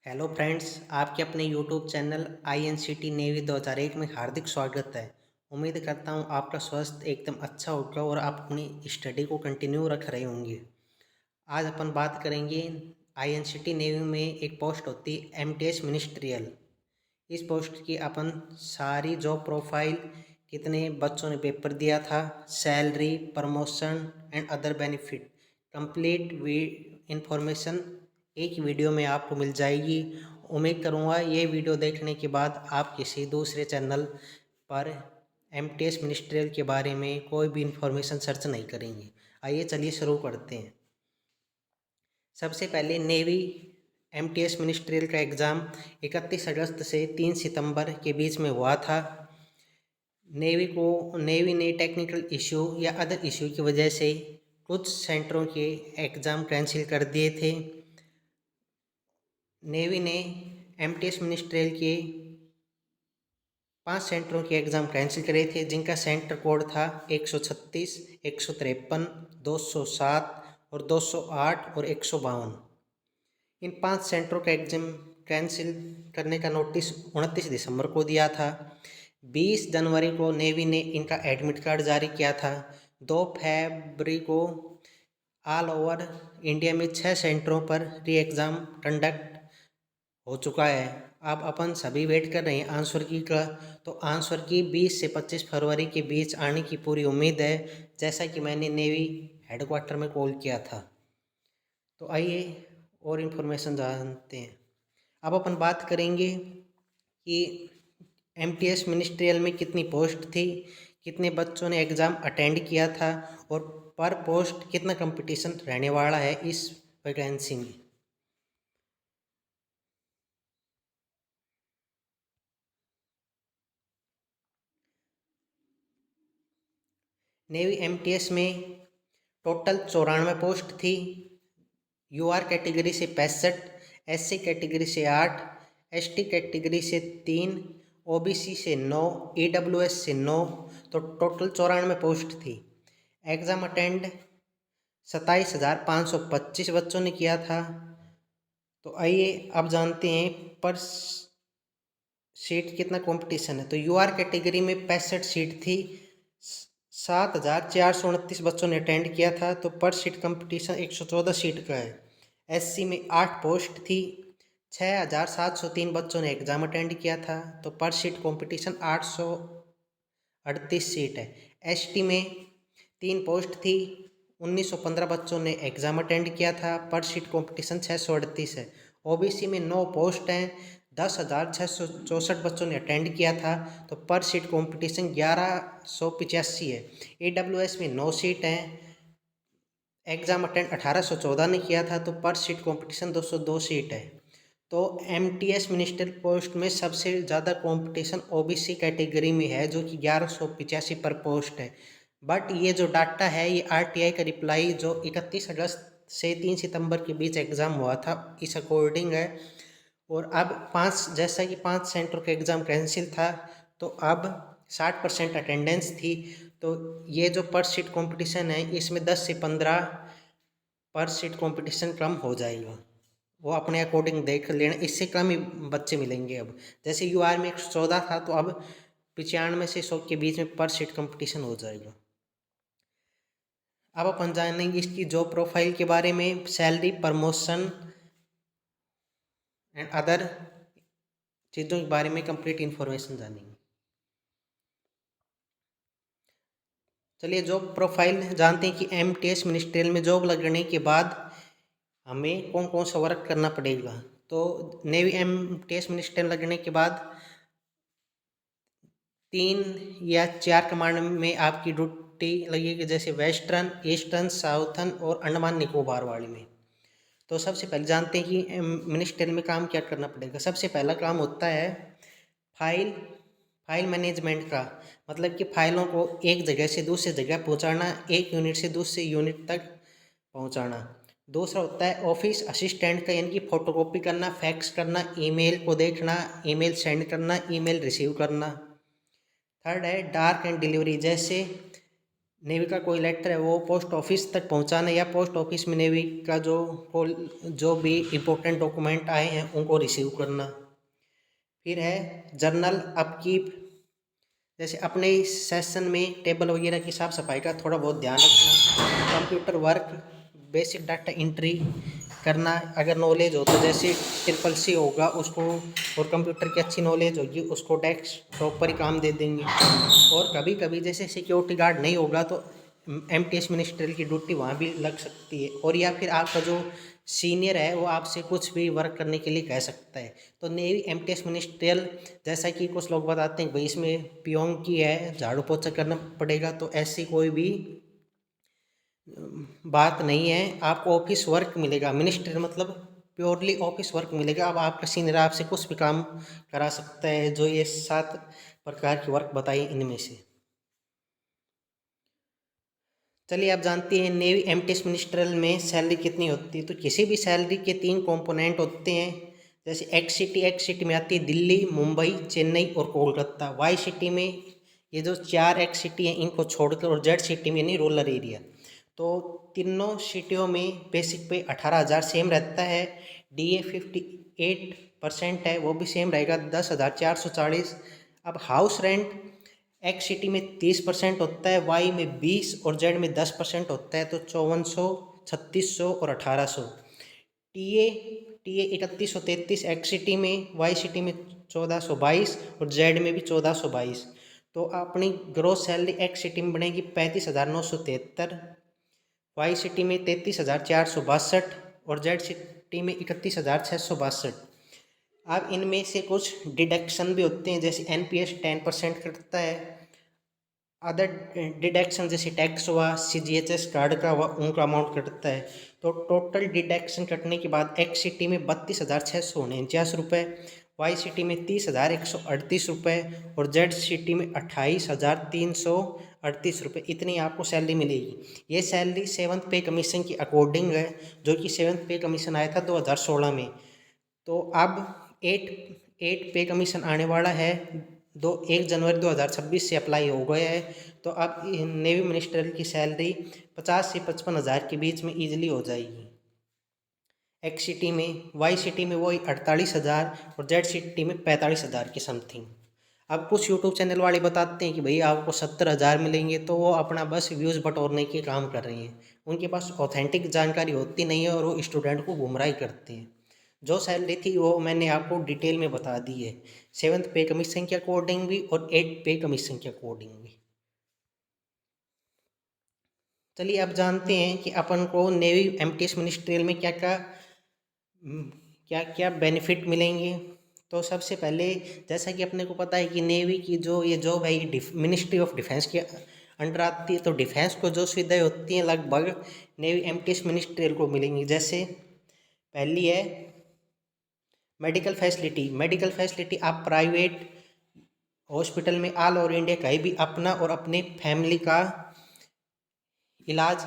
Hello friends, आपके अपने YouTube channel INCT navy 2001 में हार्दिक स्वागत है। उम्मीद करता हूँ आपका स्वास्थ्य एकदम अच्छा होगा और आप अपनी स्टडी को कंटिन्यू रख रहे होंगे। आज अपन बात करेंगे INCT नेवी में एक पोस्ट होती है MTS मिनिस्ट्रियल। इस पोस्ट की अपन सारी जॉब प्रोफाइल, कितने बच्चों ने पेपर दिया था, salary, promotion and other benefit, complete information एक वीडियो में आपको मिल जाएगी। उम्मीद करूँगा ये वीडियो देखने के बाद आप किसी दूसरे चैनल पर MTS मिनिस्ट्रियल के बारे में कोई भी इंफॉर्मेशन सर्च नहीं करेंगे। आइए चलिए शुरू करते हैं। सबसे पहले नेवी MTS मिनिस्ट्रियल का एग्ज़ाम 31 अगस्त से 3 सितंबर के बीच में हुआ था। नेवी ने टेक्निकल इशू या अदर इशू की वजह से कुछ सेंटरों के एग्ज़ाम कैंसिल कर दिए थे। नेवी ने MTS मिनिस्ट्रियल के 5 सेंटरों के एग्ज़ाम कैंसिल करे थे, जिनका सेंटर कोड था 136, 153, 207 और 208 और 152। इन 5 सेंटरों का एग्ज़ाम कैंसिल करने का नोटिस 29 दिसंबर को दिया था। 20 जनवरी को नेवी ने इनका एडमिट कार्ड जारी किया था। 2 फरवरी को ऑल ओवर इंडिया में 6 सेंटरों पर री एग्ज़ाम कंडक्ट हो चुका है। अब अपन सभी वेट कर रहे हैं आंसर की का। तो आंसर की 20 से 25 फरवरी के बीच आने की पूरी उम्मीद है, जैसा कि मैंने नेवी हेडक्वार्टर में कॉल किया था। तो आइए और इन्फॉर्मेशन जानते हैं। अब अपन बात करेंगे कि MTS मिनिस्ट्रियल में कितनी पोस्ट थी, कितने बच्चों ने एग्ज़ाम अटेंड किया था और पर पोस्ट कितना कंपटीशन रहने वाला है इस वैकेंसी में। नेवी MTS में टोटल 94 पोस्ट थी। UR कैटेगरी से 65, SC कैटेगरी से 8, ST कैटेगरी से 3, OBC से 9, EWS से 9, तो टोटल 94 पोस्ट थी। एग्ज़ाम अटेंड 27,525 बच्चों ने किया था। तो आइए अब जानते हैं पर सीट कितना कंपटीशन है। तो UR कैटेगरी में 65 सीट थी, 7,429 बच्चों ने अटेंड किया था, तो पर सीट कंपटीशन 114 सीट का है। SC में 8 पोस्ट थी, 6,703 बच्चों ने एग्ज़ाम अटेंड किया था, तो पर सीट कंपटीशन 838 सीट है। ST में 3 पोस्ट थी, 1915 बच्चों ने एग्ज़ाम अटेंड किया था, पर सीट कंपटीशन 638 है। OBC में 9 पोस्ट हैं, 10,664 बच्चों ने अटेंड किया था, तो पर सीट कंपटीशन 1185 है। EWS में 9 सीट हैं, एग्ज़ाम अटेंड 1814 ने किया था, तो पर सीट कंपटीशन 202 सीट है। तो MTS मिनिस्टर पोस्ट में सबसे ज़्यादा कंपटीशन OBC कैटेगरी में है, जो कि 1185 पर पोस्ट है। बट ये जो डाटा है ये RTI का रिप्लाई जो 31 अगस्त से 3 सितंबर के बीच एग्ज़ाम हुआ था इस अकॉर्डिंग है। और अब 5 जैसा कि 5 सेंटर का एग्ज़ाम कैंसिल था, तो अब 60% अटेंडेंस थी। तो ये जो पर सीट कंपटीशन है इसमें 10 से 15 पर सीट कंपटीशन कम हो जाएगा। वो अपने अकॉर्डिंग देख लेना, इससे कम ही बच्चे मिलेंगे। अब जैसे UR में 114 था, तो अब 95 से 100 के बीच में पर सीट कंपटीशन हो जाएगा। अब अपन जानेंगे इसकी जॉब प्रोफाइल के बारे में, सैलरी, प्रमोशन एंड अदर चीज़ों के बारे में कंप्लीट इन्फॉर्मेशन जानेंगे। चलिए जॉब प्रोफाइल जानते हैं कि MTS मिनिस्ट्रियल में जॉब लगने के बाद हमें कौन कौन सा वर्क करना पड़ेगा। तो नेवी MTS मिनिस्ट्रियल लगने के बाद 3 या 4 कमांड में आपकी ड्यूटी लगेगी, जैसे वेस्टर्न, ईस्टर्न, साउथर्न और अंडमान निकोबार वाली में। तो सबसे पहले जानते हैं कि मिनिस्ट्रियल में काम क्या करना पड़ेगा। सबसे पहला काम होता है फाइल मैनेजमेंट का, मतलब कि फाइलों को एक जगह से दूसरी जगह पहुंचाना, एक यूनिट से दूसरे यूनिट तक पहुंचाना। दूसरा होता है ऑफिस असिस्टेंट का, यानी कि फोटोकॉपी करना, फैक्स करना, ईमेल को देखना, ईमेल सेंड करना, ईमेल रिसीव करना। थर्ड है डार्क एंड डिलीवरी, जैसे नेवी का कोई लेटर है वो पोस्ट ऑफिस तक पहुंचाना, या पोस्ट ऑफिस में नेवी का जो भी इम्पोर्टेंट डॉक्यूमेंट आए हैं उनको रिसीव करना। फिर है जर्नल अपकीप, जैसे अपने सेशन में टेबल वगैरह की साफ सफाई का थोड़ा बहुत ध्यान रखना। Computer work, basic data entry करना, अगर नॉलेज हो तो जैसे CCC होगा उसको, और कंप्यूटर की अच्छी नॉलेज होगी उसको डेस्कटॉप पर ही काम दे देंगे। और कभी कभी जैसे सिक्योरिटी गार्ड नहीं होगा तो MTS मिनिस्ट्रियल की ड्यूटी वहाँ भी लग सकती है, और या फिर आपका जो सीनियर है वो आपसे कुछ भी वर्क करने के लिए कह सकता है। तो नेवी MTS मिनिस्ट्रियल, जैसा कि कुछ लोग बताते हैं भाई इसमें पियोन की है, झाड़ू पोछा करना पड़ेगा, तो ऐसी कोई भी बात नहीं है। आपको ऑफिस वर्क मिलेगा, मिनिस्ट्री मतलब प्योरली ऑफिस वर्क मिलेगा। अब आपका सीनियर आपसे कुछ भी काम करा सकता है, जो ये 7 प्रकार की वर्क बताई इनमें से। चलिए आप जानते हैं नेवी MTS मिनिस्ट्रियल में सैलरी कितनी होती है। तो किसी भी सैलरी के 3 कंपोनेंट होते हैं। जैसे एक्स सिटी में आती है दिल्ली, मुंबई, चेन्नई और कोलकाता। वाई सिटी में ये जो 4 एक्स सिटी हैं इनको छोड़कर, और जेड सिटी में यानी रूरल एरिया। तो तीनों सिटियों में बेसिक पे 18,000 सेम रहता है। DA 58% है, वो भी सेम रहेगा 10,440। अब हाउस रेंट एक्स सिटी में 30% होता है, वाई में 20 और जेड में 10% होता है, तो 5400, 3600 और 1800। टीए टीए 3133 एक्स सिटी में, वाई सिटी में 1422 और जेड में भी 1422। तो अपनी ग्रोस सैलरी एक्स सिटी में बनेगी 35,973, वाई सिटी में 33,462 और जेड सिटी में 31,662। अब इनमें से कुछ डिडक्शन भी होते हैं, जैसे NPS 10% कटता है। अदर डिडक्शन जैसे टैक्स हुआ, CGHS कार्ड का हुआ, उनका अमाउंट कटता है। तो टोटल डिडक्शन कटने के बाद एक्स सिटी में 32,649 रुपये, वाई सिटी में 30,138 रुपये और जेड सिटी में 28,338 रुपये। इतनी आपको सैलरी मिलेगी। ये सैलरी 7th पे कमीशन की अकॉर्डिंग है, जो कि 7th पे कमीशन आया था 2016 में। तो अब 8 पे कमीशन आने वाला है, 1 जनवरी 2026 से अप्लाई हो गया है। तो अब नेवी मिनिस्टर की सैलरी 50 से 55,000 के बीच में ईजिली हो जाएगी एक्स सिटी में। वाई सिटी में वही 48,000 और जेड सिटी में 45,000 के समथिंग। अब कुछ यूट्यूब चैनल वाले बताते हैं कि भाई आपको 70,000 मिलेंगे, तो वो अपना बस व्यूज़ बटोरने के काम कर रहे हैं। उनके पास ऑथेंटिक जानकारी होती नहीं है और वो स्टूडेंट को गुमराह करते हैं। जो सैलरी थी वो मैंने आपको डिटेल में बता दी है, 7th पे कमीशन के अकॉर्डिंग भी और 8 पे कमीशन के अकॉर्डिंग भी। चलिए अब जानते हैं कि अपन को नेवी MTS मिनिस्ट्रियल में क्या क्या बेनिफिट मिलेंगे। तो सबसे पहले, जैसा कि अपने को पता है कि नेवी की जो ये जॉब है ये मिनिस्ट्री ऑफ डिफेंस के अंडर आती है। तो डिफेंस को जो सुविधाएं होती हैं लगभग नेवी MTS मिनिस्ट्रियल को मिलेंगी। जैसे पहली है मेडिकल फैसिलिटी आप प्राइवेट हॉस्पिटल में ऑल ओवर इंडिया कहीं भी अपना और अपने फैमिली का इलाज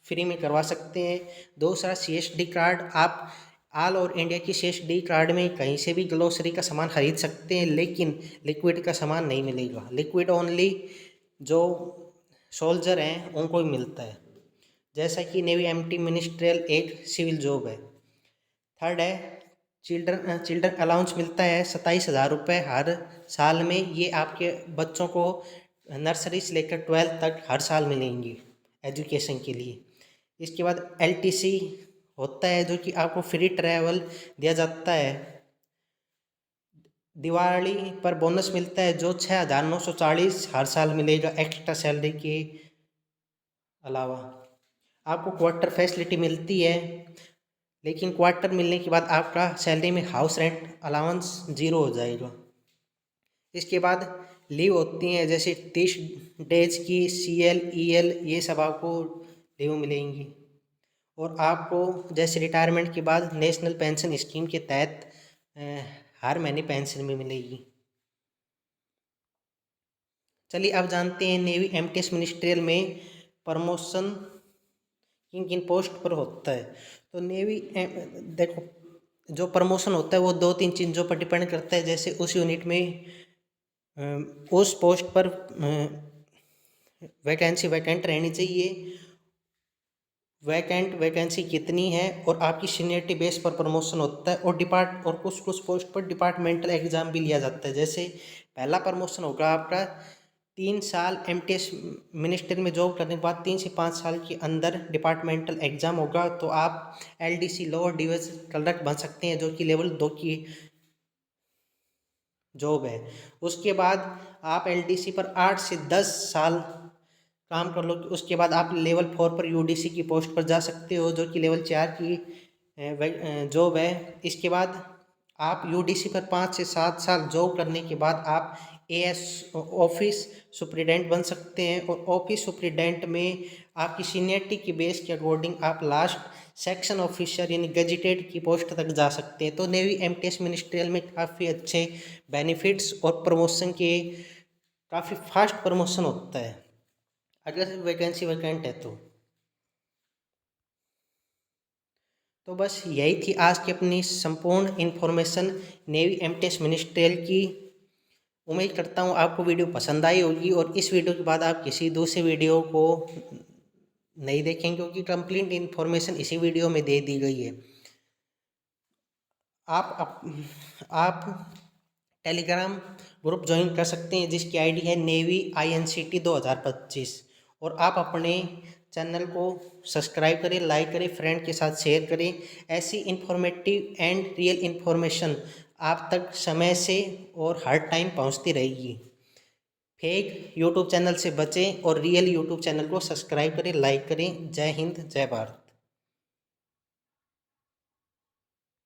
फ्री में करवा सकते हैं। दूसरा CSD कार्ड, आप ऑल ओवर इंडिया की CSD कार्ड में कहीं से भी ग्लोसरी का सामान खरीद सकते हैं, लेकिन लिक्विड का सामान नहीं मिलेगा। लिक्विड ओनली जो सोल्जर हैं उनको ही मिलता है। जैसा कि नेवी MT मिनिस्ट्रियल एक सिविल जॉब है। थर्ड है चिल्ड्रन अलाउंस मिलता है 27,000 रुपये हर साल में। ये आपके बच्चों को नर्सरी से लेकर 12th तक हर साल मिलेंगी एजुकेशन के लिए। इसके बाद LTC होता है, जो कि आपको फ्री ट्रैवल दिया जाता है। दिवाली पर बोनस मिलता है जो 6,940 हर साल मिलेगा एक्स्ट्रा सैलरी के अलावा। आपको क्वार्टर फैसिलिटी मिलती है, लेकिन क्वार्टर मिलने के बाद आपका सैलरी में हाउस रेंट अलाउंस 0 हो जाएगा। इसके बाद लीव होती हैं, जैसे 30 डेज की CL EL ये सब आपको लीव मिलेंगी। और आपको जैसे रिटायरमेंट के बाद नेशनल पेंशन स्कीम के तहत हर महीने पेंशन भी मिलेगी। चलिए अब जानते हैं नेवी MTS मिनिस्ट्रियल में प्रमोशन किन किन पोस्ट पर होता है। तो नेवी देखो, जो प्रमोशन होता है वो 2-3 चीज़ों पर डिपेंड करता है। जैसे उस यूनिट में उस पोस्ट पर वैकेंसी वैकेंट रहनी चाहिए, वैकेंसी कितनी है, और आपकी सीनियरिटी बेस पर प्रमोशन होता है। और कुछ कुछ पोस्ट पर डिपार्टमेंटल एग्जाम भी लिया जाता है। जैसे पहला प्रमोशन होगा आपका 3 साल एमटीएस मिनिस्टर में जॉब करने के बाद 3 से 5 साल के अंदर डिपार्टमेंटल एग्जाम होगा, तो आप एलडीसी लोअर डिवीजन क्लर्क बन सकते हैं, जो कि लेवल 2 की जॉब है। उसके बाद आप एलडीसी पर 8 से 10 साल काम कर लो, उसके बाद आप लेवल 4 पर यूडीसी की पोस्ट पर जा सकते हो, जो कि लेवल 4 की जॉब है। इसके बाद आप यूडीसी पर 5 से 7 साल जॉब करने के बाद आप एएस ऑफिस सुप्रिटेंडेंट बन सकते हैं, और ऑफिस सुप्रिटेंडेंट में आपकी सीनियरिटी की बेस के अकॉर्डिंग आप लास्ट सेक्शन ऑफिसर यानी गजेटेड की पोस्ट तक जा सकते हैं। तो नेवी एमटीएस मिनिस्ट्रियल में काफ़ी अच्छे बेनिफिट्स और प्रमोशन के काफ़ी फास्ट प्रमोशन होता है अगर वैकेंसी वैकेंट है तो बस यही थी आज की अपनी संपूर्ण इन्फॉर्मेशन नेवी एमटीएस मिनिस्ट्रियल की। उम्मीद करता हूँ आपको वीडियो पसंद आई होगी, और इस वीडियो के बाद आप किसी दूसरे वीडियो को नहीं देखेंगे, क्योंकि कंप्लीट इन्फॉर्मेशन इसी वीडियो में दे दी गई है। आप टेलीग्राम ग्रुप ज्वाइन कर सकते हैं, जिसकी आईडी है नेवी INCT 2025, और आप अपने चैनल को सब्सक्राइब करें, लाइक करें, फ्रेंड के साथ शेयर करें। ऐसी इन्फॉर्मेटिव एंड रियल इन्फॉर्मेशन आप तक समय से और हर टाइम पहुंचती रहेगी। फेक यूट्यूब चैनल से बचें और रियल यूट्यूब चैनल को सब्सक्राइब करें, लाइक करें। जय हिंद, जय भारत।